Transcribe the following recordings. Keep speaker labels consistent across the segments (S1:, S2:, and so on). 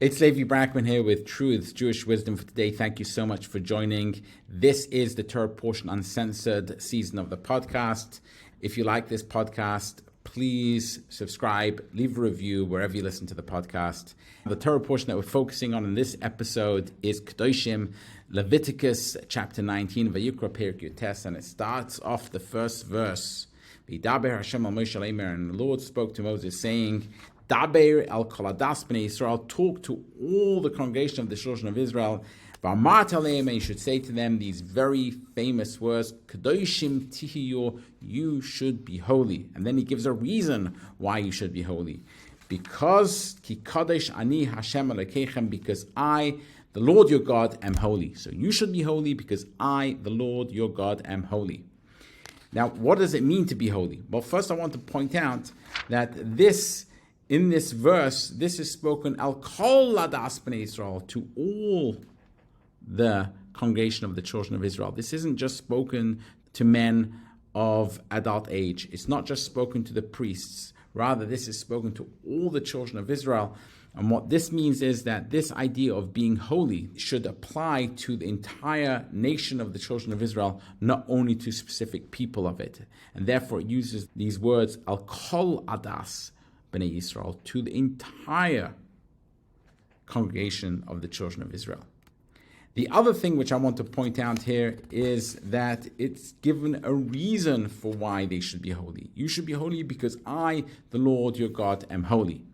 S1: It's Levi Brackman here with Truths, Jewish Wisdom for today. Thank you so much for joining. This is the Torah Portion Uncensored season of the podcast. If you like this podcast, please subscribe, leave a review wherever you listen to the podcast. The Torah portion that we're focusing on in this episode is Kedoshim, Leviticus chapter 19, Vayikra Perek Yutes, and it starts off the first verse. V'yidaber Hashem al Moshe leimer, and the Lord spoke to Moses saying, Daber el koladas b'nei Yisrael, talk to all the congregation of the children of Israel. V'amart aleim, and you should say to them these very famous words, Kedoshim tihiyu, you should be holy. And then he gives a reason why you should be holy. Because ki kadosh ani Hashem Elokeichem, because I, the Lord your God, am holy. So you should be holy because I, the Lord your God, am holy. Now, what does it mean to be holy? Well, first I want to point out that in this verse, this is spoken al kol ladas b'nei Yisrael, to all the congregation of the children of Israel. This isn't just spoken to men of adult age. It's not just spoken to the priests. Rather, this is spoken to all the children of Israel. And what this means is that this idea of being holy should apply to the entire nation of the children of Israel, not only to specific people of it. And therefore, it uses these words al kol adas b'nei Yisrael, to the entire congregation of the children of Israel. The other thing which I want to point out here is that it's given a reason for why they should be holy. You should be holy because I, the Lord your God, am holy.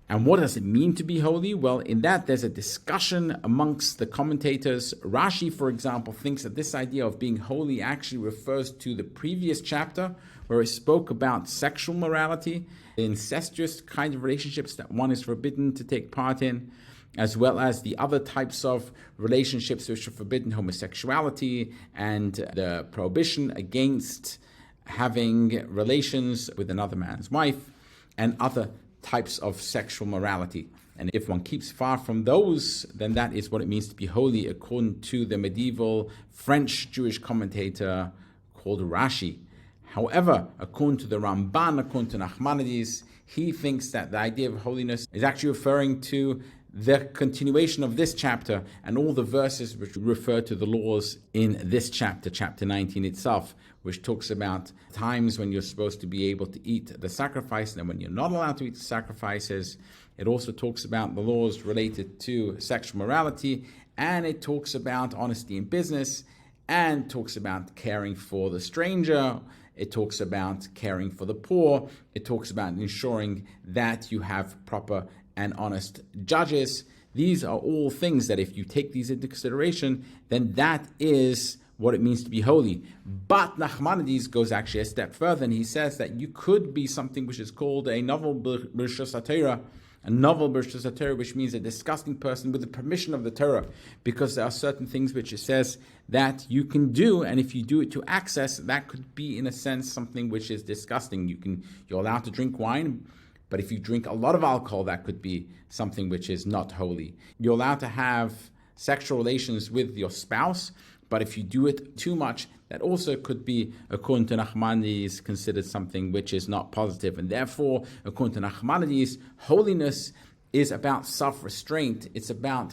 S1: And what does it mean to be holy? Well, in that there's a discussion amongst the commentators. Rashi, for example, thinks that this idea of being holy actually refers to the previous chapter where it spoke about sexual morality, the incestuous kind of relationships that one is forbidden to take part in, as well as the other types of relationships which are forbidden, homosexuality and the prohibition against having relations with another man's wife and other types of sexual morality. And if one keeps far from those, then that is what it means to be holy, according to the medieval French Jewish commentator called Rashi. However, according to the Ramban, according to Nachmanides, he thinks that the idea of holiness is actually referring to the continuation of this chapter and all the verses which refer to the laws in this chapter, chapter 19 itself, which talks about times when you're supposed to be able to eat the sacrifice and when you're not allowed to eat the sacrifices. It also talks about the laws related to sexual morality, and it talks about honesty in business, and talks about caring for the stranger. It talks about caring for the poor. It talks about ensuring that you have proper and honest judges. These are all things that if you take these into consideration, then that is what it means to be holy. But Nachmanides goes actually a step further, and he says that you could be something which is called a naval b'rshus haTorah, a naval b'rshus haTorah, which means a disgusting person with the permission of the Torah, because there are certain things which it says that you can do, and if you do it to access, that could be in a sense something which is disgusting. You're allowed to drink wine, but if you drink a lot of alcohol, that could be something which is not holy. You're allowed to have sexual relations with your spouse, but if you do it too much, that also could be, according to Nachmanides, considered something which is not positive. And therefore, according to Nachmanides, holiness is about self-restraint. It's about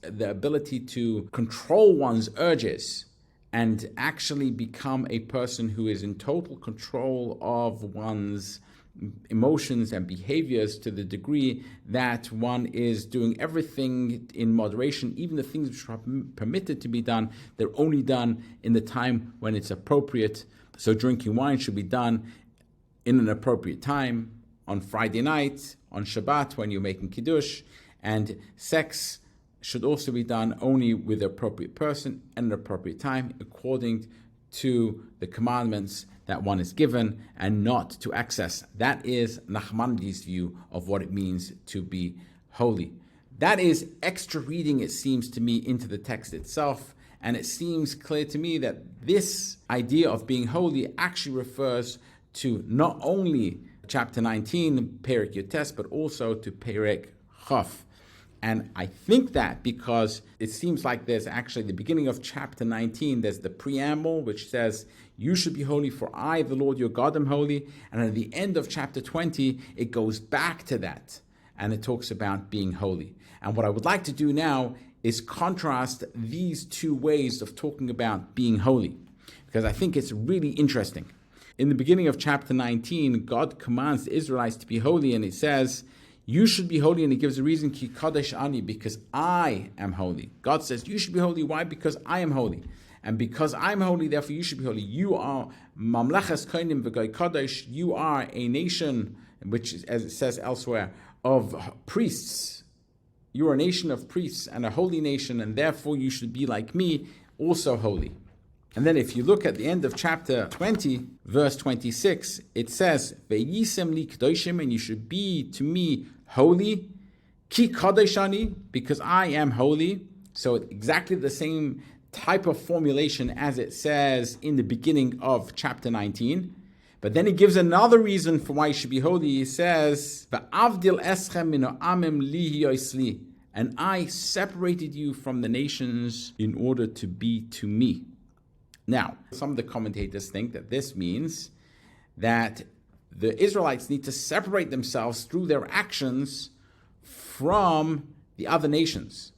S1: the ability to control one's urges and actually become a person who is in total control of one's emotions and behaviors, to the degree that one is doing everything in moderation. Even the things which are permitted to be done, they're only done in the time when it's appropriate. So drinking wine should be done in an appropriate time, on Friday night, on Shabbat when you're making Kiddush, and sex should also be done only with the appropriate person and an appropriate time, according to the commandments that one is given, and not to excess. That is Nachmanides' view of what it means to be holy. That is extra reading, it seems to me, into the text itself, and it seems clear to me that this idea of being holy actually refers to not only chapter 19, Perek Yutes, but also to Perek Chaf. And I think that because it seems like there's actually the beginning of chapter 19, there's the preamble which says, you should be holy for I, the Lord your God, am holy. And at the end of chapter 20, it goes back to that. and it talks about being holy. And what I would like to do now is contrast these two ways of talking about being holy, because I think it's really interesting. In the beginning of chapter 19, God commands the Israelites to be holy, and it says, you should be holy, and he gives a reason, ki kadosh ani, because I am holy. God says, you should be holy. Why? Because I am holy. And because I'm holy, therefore you should be holy. You are mamlechas kohanim v'goy kadosh. You are a nation, which is, as it says elsewhere, of priests. You are a nation of priests and a holy nation, and therefore you should be like me, also holy. And then if you look at the end of chapter 20, verse 26, it says, Ve'yisem li Kedoshim, and you should be to me holy, ki kadoshani, because I am holy. So exactly the same type of formulation as it says in the beginning of chapter 19. But then he gives another reason for why you should be holy. He says, Ve'avdil eschem mino amim li yoisli, and I separated you from the nations in order to be to me. Now, some of the commentators think that this means that the Israelites need to separate themselves through their actions from the other nations.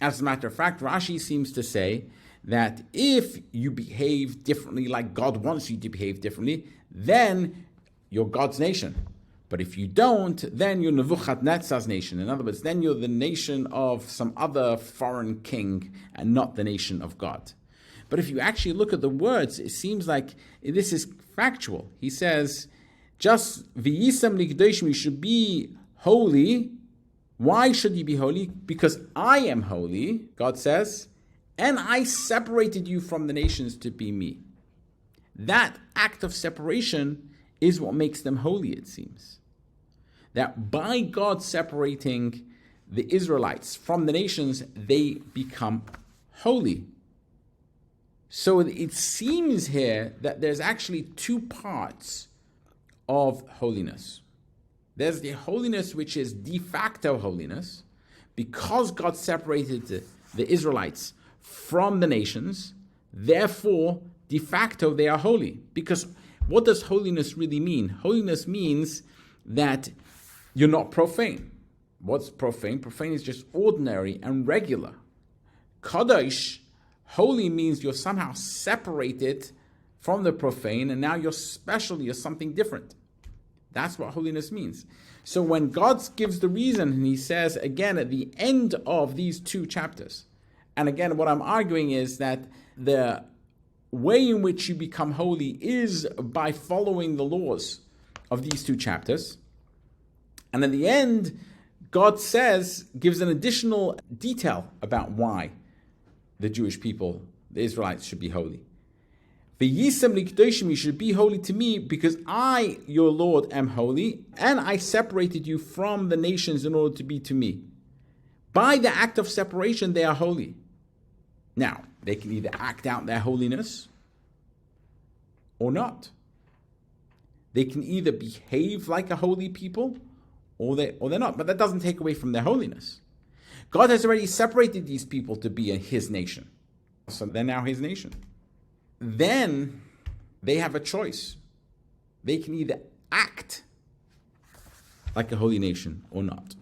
S1: As a matter of fact, Rashi seems to say that if you behave differently like God wants you to behave differently, then you're God's nation. But if you don't, then you're Nebuchadnezzar's nation. In other words, then you're the nation of some other foreign king and not the nation of God. But if you actually look at the words, it seems like this is factual. He says, just v'yisem li Kedoshim, you should be holy. Why should you be holy? Because I am holy, God says, and I separated you from the nations to be me. That act of separation is what makes them holy, it seems. That by God separating the Israelites from the nations, they become holy. So it seems here that there's actually two parts of holiness. There's the holiness which is de facto holiness, because God separated the Israelites from the nations, therefore, de facto, they are holy. Because what does holiness really mean? Holiness means that you're not profane. What's profane? Profane is just ordinary and regular. Kadosh, holy, means you're somehow separated from the profane, and now you're special, you're something different. That's what holiness means. So when God gives the reason, and he says again at the end of these two chapters, and again what I'm arguing is that the way in which you become holy is by following the laws of these two chapters. And at the end, God gives an additional detail about why the Jewish people, the Israelites, should be holy. V'yisem li Kedoshim, you should be holy to me, because I, your Lord, am holy, and I separated you from the nations in order to be to me. By the act of separation, they are holy. Now, they can either act out their holiness or not. They can either behave like a holy people or they're not, but that doesn't take away from their holiness. God has already separated these people to be his nation. So they're now his nation. Then they have a choice. They can either act like a holy nation or not.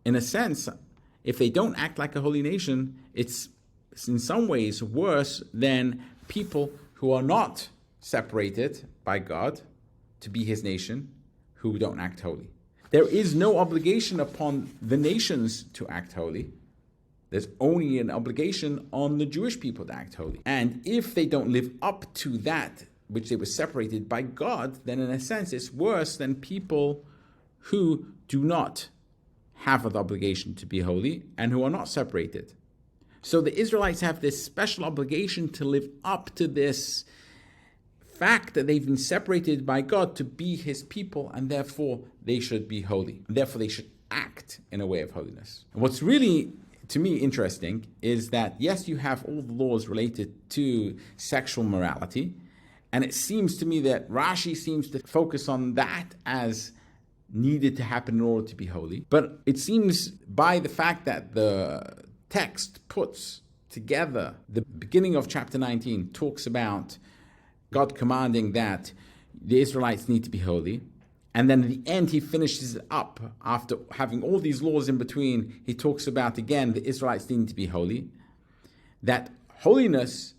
S1: In a sense, if they don't act like a holy nation, it's in some ways worse than people who are not separated by God to be his nation, who don't act holy. There is no obligation upon the nations to act holy. There's only an obligation on the Jewish people to act holy. And if they don't live up to that which they were separated by God, then in a sense it's worse than people who do not have an obligation to be holy and who are not separated. So the Israelites have this special obligation to live up to this fact that they've been separated by God to be his people, and therefore they should be holy. Therefore they should act in a way of holiness. And what's really, to me, interesting is that, yes, you have all the laws related to sexual morality, and it seems to me that Rashi seems to focus on that as needed to happen in order to be holy. But it seems by the fact that the text puts together the beginning of chapter 19 talks about God commanding that the Israelites need to be holy, And then at the end, he finishes it up. After having all these laws in between, he talks about, again, the Israelites needing to be holy. That holiness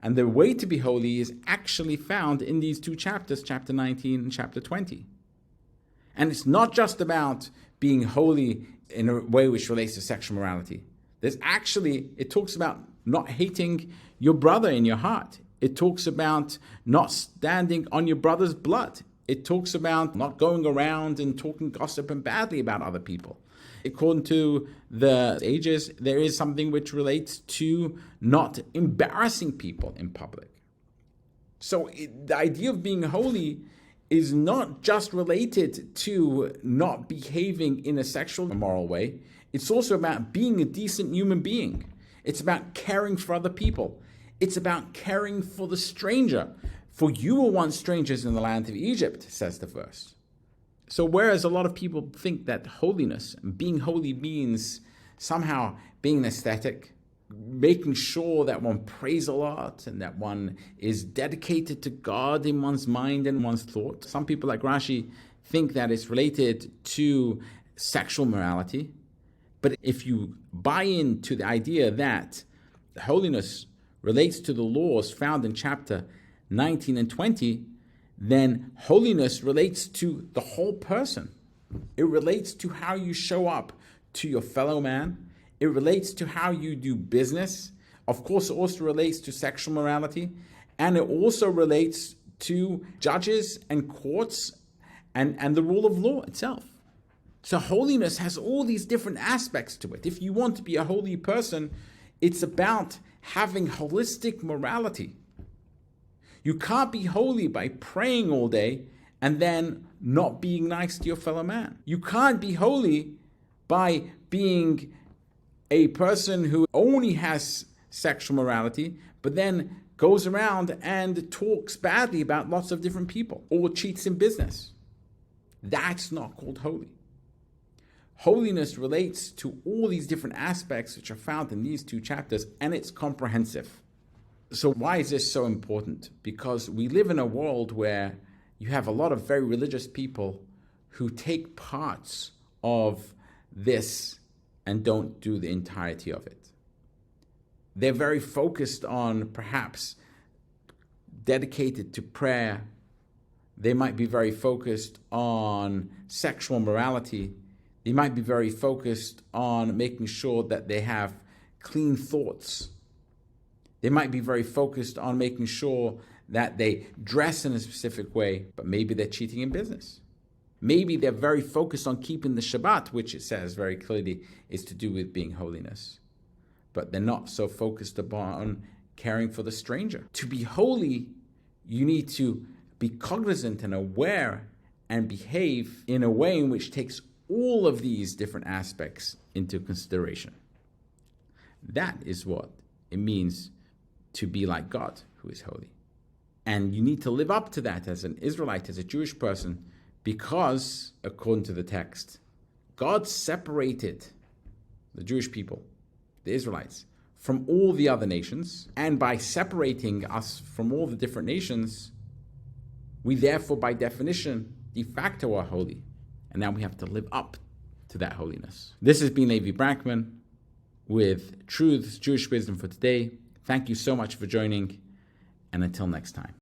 S1: and the way to be holy is actually found in these two chapters, chapter 19 and chapter 20. And it's not just about being holy in a way which relates to sexual morality. It talks about not hating your brother in your heart. It talks about not standing on your brother's blood. It talks about not going around and talking gossip and badly about other people. According to the ages, there is something which relates to not embarrassing people in public. So the idea of being holy is not just related to not behaving in a sexual immoral way. It's also about being a decent human being. It's about caring for other people. It's about caring for the stranger. For you were once strangers in the land of Egypt, says the verse. So whereas a lot of people think that holiness and being holy means somehow being an aesthetic, making sure that one prays a lot and that one is dedicated to God in one's mind and one's thought. Some people like Rashi think that it's related to sexual morality. But if you buy into the idea that holiness relates to the laws found in chapter 19 and 20, then holiness relates to the whole person. It relates to how you show up to your fellow man. It relates to how you do business. Of course, it also relates to sexual morality. And it also relates to judges and courts and the rule of law itself. So holiness has all these different aspects to it. If you want to be a holy person, it's about having holistic morality. You can't be holy by praying all day and then not being nice to your fellow man. You can't be holy by being a person who only has sexual morality, but then goes around and talks badly about lots of different people or cheats in business. That's not called holy. Holiness relates to all these different aspects which are found in these two chapters, and it's comprehensive. So why is this so important? Because we live in a world where you have a lot of very religious people who take parts of this and don't do the entirety of it. They're very focused on perhaps dedicated to prayer. They might be very focused on sexual morality. They might be very focused on making sure that they have clean thoughts. They might be very focused on making sure that they dress in a specific way, but maybe they're cheating in business. Maybe they're very focused on keeping the Shabbat, which it says very clearly is to do with being holiness. But they're not so focused upon caring for the stranger. To be holy, you need to be cognizant and aware and behave in a way in which takes all of these different aspects into consideration. That is what it means to be like God, who is holy. And you need to live up to that as an Israelite, as a Jewish person, because, according to the text, God separated the Jewish people, the Israelites, from all the other nations. And by separating us from all the different nations, we therefore, by definition, de facto are holy. And now we have to live up to that holiness. This has been Levi Brackman with Truths, Jewish Wisdom for Today. Thank you so much for joining, and until next time.